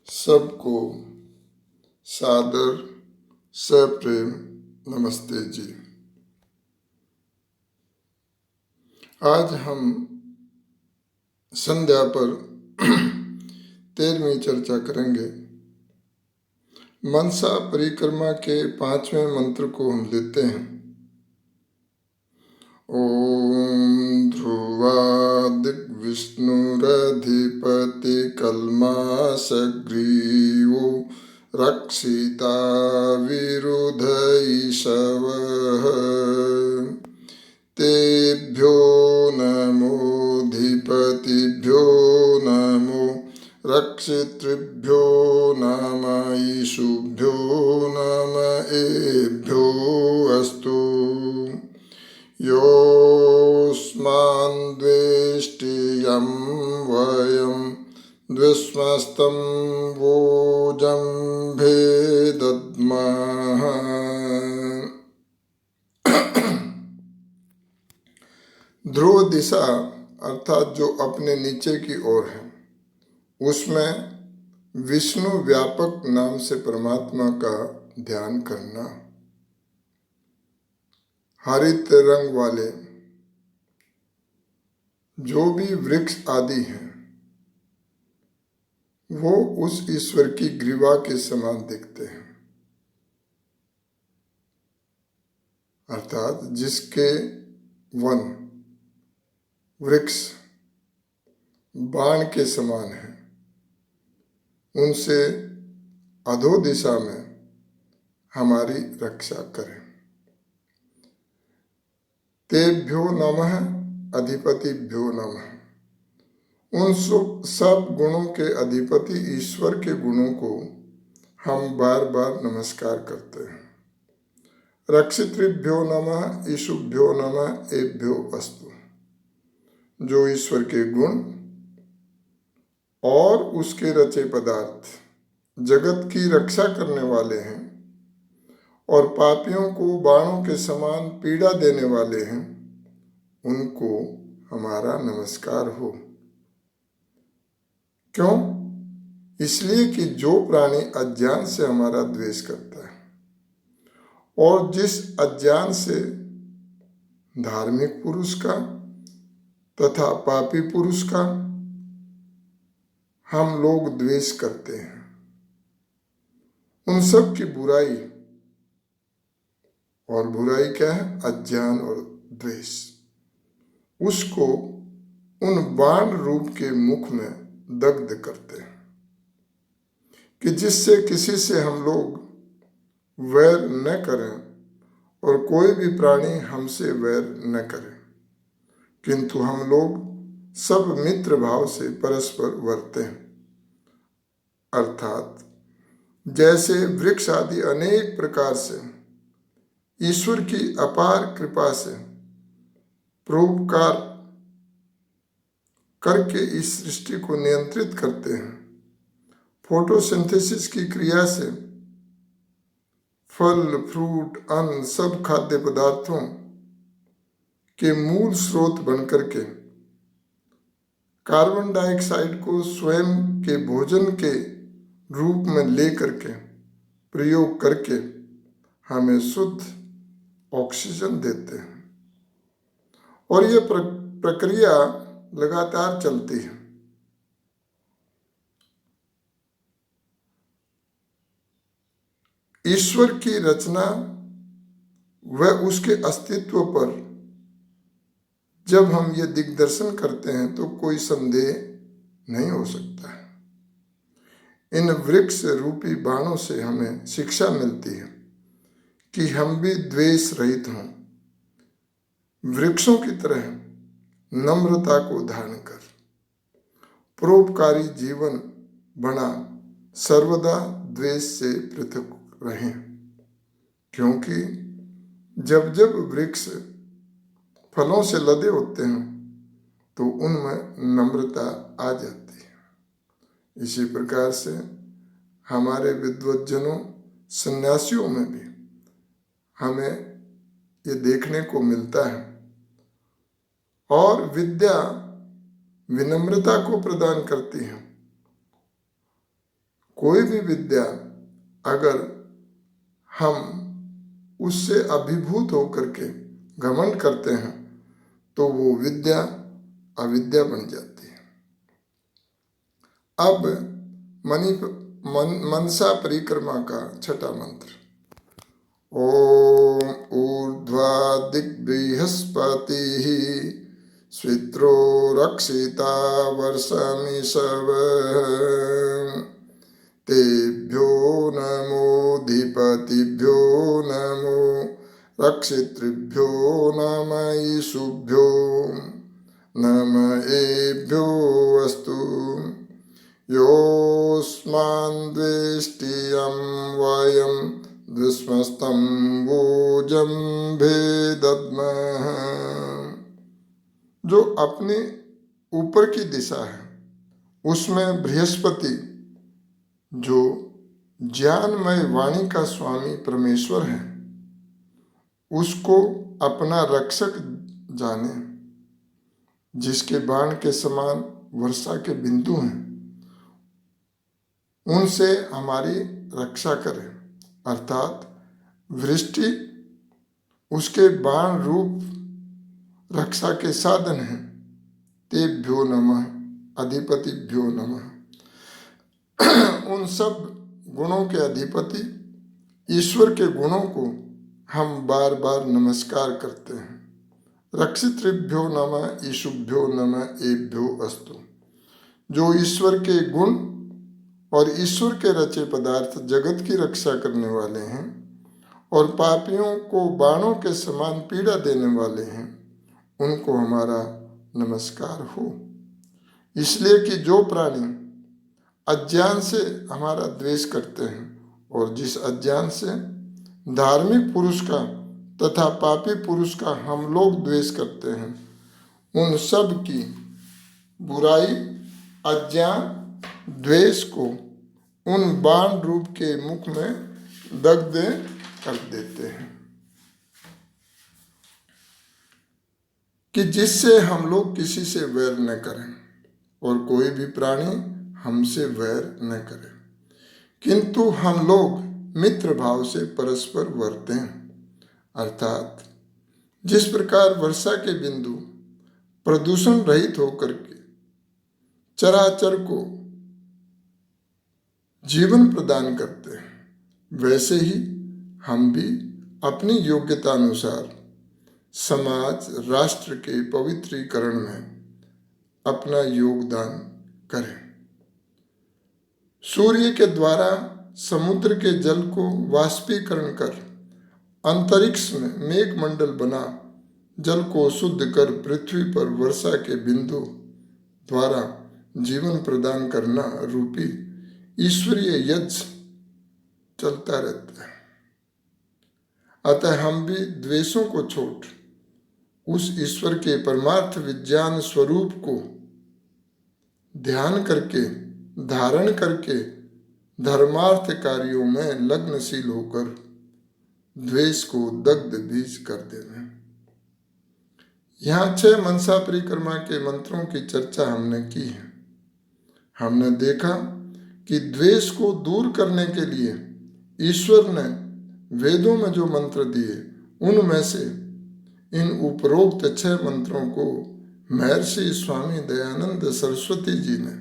सबको सादर सप्रेम नमस्ते जी। आज हम संध्या पर 13वीं चर्चा करेंगे। मनसा परिक्रमा के 5वें मंत्र को हम लेते हैं। ओम ध्रुवादिग्विष्णुरधिपति कल्मासग्रीवो रक्षिता विरुध ईशवः तेभ्यो नमोऽधिपतिभ्यो नमो रक्षितृभ्यो नम ईशुभ्यो नम एभ्यो अस्तु। योऽस्मान् द्वेष्टियं वयं द्विस्मस्तं वोजं भेदद्मः। ध्रुव दिशा अर्थात जो अपने नीचे की ओर है, उसमें विष्णु व्यापक नाम से परमात्मा का ध्यान करना। हरित रंग वाले जो भी वृक्ष आदि हैं, वो उस ईश्वर की ग्रीवा के समान दिखते हैं, अर्थात जिसके वन वृक्ष बाण के समान है, उनसे अधो दिशा में हमारी रक्षा करें। तेभ्यो नमः अधिपतिभ्यो नमः। उन सब गुणों के अधिपति ईश्वर के गुणों को हम बार बार नमस्कार करते हैं। रक्षितृभ्यो नमः ईशुभ्यो नमः एभ्यो अस्तु। जो ईश्वर के गुण और उसके रचे पदार्थ जगत की रक्षा करने वाले हैं और पापियों को बाणों के समान पीड़ा देने वाले हैं, उनको हमारा नमस्कार हो। क्यों? इसलिए कि जो प्राणी अज्ञान से हमारा द्वेष करता है और जिस अज्ञान से धार्मिक पुरुष का तथा पापी पुरुष का हम लोग द्वेष करते हैं, उन सब की बुराई, और बुराई क्या है? अज्ञान और द्वेष। उसको उन बाण रूप के मुख में दग्ध करते हैं कि जिससे किसी से हम लोग वैर न करें और कोई भी प्राणी हमसे वैर न करे, किंतु हम लोग सब मित्र भाव से परस्पर वर्तें हैं। अर्थात जैसे वृक्ष आदि अनेक प्रकार से ईश्वर की अपार कृपा से परोपकार करके इस सृष्टि को नियंत्रित करते हैं, फोटोसिंथेसिस की क्रिया से फल, फ्रूट, अन्न सब खाद्य पदार्थों के मूल स्रोत बनकर के कार्बन डाइऑक्साइड को स्वयं के भोजन के रूप में लेकर के प्रयोग करके हमें शुद्ध ऑक्सीजन देते हैं। और ये प्रक्रिया लगातार चलती है। ईश्वर की रचना व उसके अस्तित्व पर जब हम ये दिग्दर्शन करते हैं तो कोई संदेह नहीं हो सकता है। इन वृक्ष रूपी बाणों से हमें शिक्षा मिलती है कि हम भी द्वेष रहित हों, वृक्षों की तरह नम्रता को धारण कर परोपकारी जीवन बना सर्वदा द्वेष से पृथक रहें, क्योंकि जब जब वृक्ष फलों से लदे होते हैं तो उनमें नम्रता आ जाती है। इसी प्रकार से हमारे विद्वज्जनों सन्यासियों में भी हमें ये देखने को मिलता है। और विद्या विनम्रता को प्रदान करती है। कोई भी विद्या अगर हम उससे अभिभूत होकर के घमंड करते हैं तो वो विद्या अविद्या बन जाती है। अब मनसा परिक्रमा का छठा मंत्र। ओम ऊर्ध्वा दिग्बृहस्पतिः स्वित्रो रक्षिता वर्षमिषव तेभ्यो नमोऽधिपतिभ्यो नमो रक्षितृभ्यो नम ईशुभ्यो नम एभ्यो अस्तु। योऽस्मान् द्वेष्टियं वयं द्विस्मस्तं वोजं भेदद्मः। जो अपने ऊपर की दिशा है उसमें बृहस्पति, जो ज्ञानमय वाणी का स्वामी परमेश्वर है, उसको अपना रक्षक जाने, जिसके बाण के समान वर्षा के बिंदु हैं, उनसे हमारी रक्षा करें। अर्थात वृष्टि उसके बाण रूप रक्षा के साधन हैं। तेभ्यो नमः अधिपतिभ्यो नमः। उन सब गुणों के अधिपति ईश्वर के गुणों को हम बार बार नमस्कार करते हैं। रक्षितृभ्यो नमः ईशुभ्यो नमः एभ्यो अस्तु। जो ईश्वर के गुण और ईश्वर के रचे पदार्थ जगत की रक्षा करने वाले हैं और पापियों को बाणों के समान पीड़ा देने वाले हैं, उनको हमारा नमस्कार हो। इसलिए कि जो प्राणी अज्ञान से हमारा द्वेष करते हैं और जिस अज्ञान से धार्मिक पुरुष का तथा पापी पुरुष का हम लोग द्वेष करते हैं, उन सब की बुराई अज्ञान द्वेष को उन बाण रूप के मुख में दग्ध कर देते हैं, कि जिससे हम लोग किसी से वैर न करें और कोई भी प्राणी हमसे वैर न करे, किंतु हम लोग मित्र भाव से परस्पर वर्तें। अर्थात जिस प्रकार वर्षा के बिंदु प्रदूषण रहित होकर के चराचर को जीवन प्रदान करते हैं, वैसे ही हम भी अपनी योग्यता अनुसार समाज राष्ट्र के पवित्रीकरण में अपना योगदान करें। सूर्य के द्वारा समुद्र के जल को वाष्पीकरण कर अंतरिक्ष में मेघमंडल बना जल को शुद्ध कर पृथ्वी पर वर्षा के बिंदु द्वारा जीवन प्रदान करना रूपी ईश्वरीय यज्ञ चलता रहता है। अतः हम भी द्वेषों को छोड़ उस ईश्वर के परमार्थ विज्ञान स्वरूप को ध्यान करके धारण करके धर्मार्थ कार्यों में लग्नशील होकर द्वेष को दग्ध बीज कर देना। यहाँ 6 मनसा परिक्रमा के मंत्रों की चर्चा हमने की है। हमने देखा कि द्वेष को दूर करने के लिए ईश्वर ने वेदों में जो मंत्र दिए, उनमें से इन उपरोक्त 6 मंत्रों को महर्षि स्वामी दयानंद सरस्वती जी ने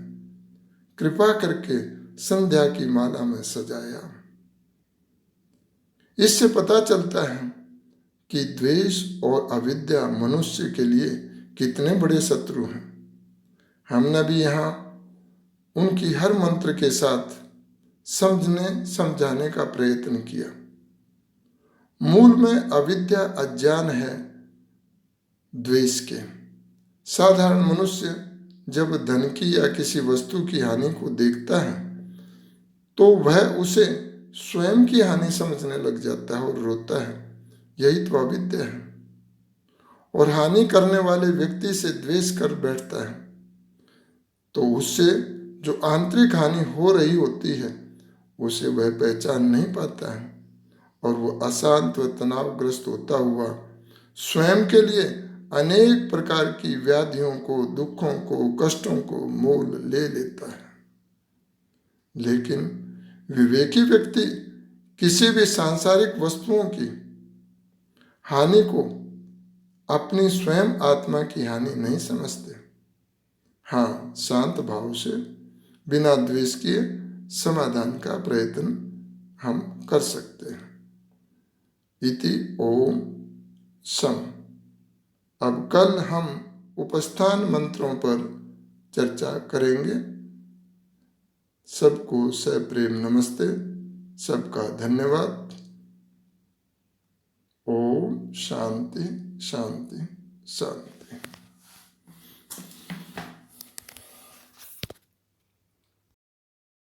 कृपा करके संध्या की माला में सजाया। इससे पता चलता है कि द्वेष और अविद्या मनुष्य के लिए कितने बड़े शत्रु हैं। हमने भी यहाँ उनकी हर मंत्र के साथ समझाने का प्रयत्न किया। मूल में अविद्या अज्ञान है द्वेष के। साधारण मनुष्य जब धन की या किसी वस्तु की हानि को देखता है तो वह उसे स्वयं की हानि समझने लग जाता है और रोता है। यही तो अविद्या है। और हानि करने वाले व्यक्ति से द्वेष कर बैठता है तो उससे जो आंतरिक हानि हो रही होती है उसे वह पहचान नहीं पाता है और वो अशांत व तनावग्रस्त होता हुआ स्वयं के लिए अनेक प्रकार की व्याधियों को, दुखों को, कष्टों को मोल ले लेता है। लेकिन विवेकी व्यक्ति किसी भी सांसारिक वस्तुओं की हानि को अपनी स्वयं आत्मा की हानि नहीं समझते। हाँ, शांत भाव से बिना द्वेष किए समाधान का प्रयत्न हम कर सकते हैं। इति ओम सम। अब कल हम उपस्थान मंत्रों पर चर्चा करेंगे। सबको सप्रेम नमस्ते, सबका धन्यवाद। ओम शांति शांति शांति।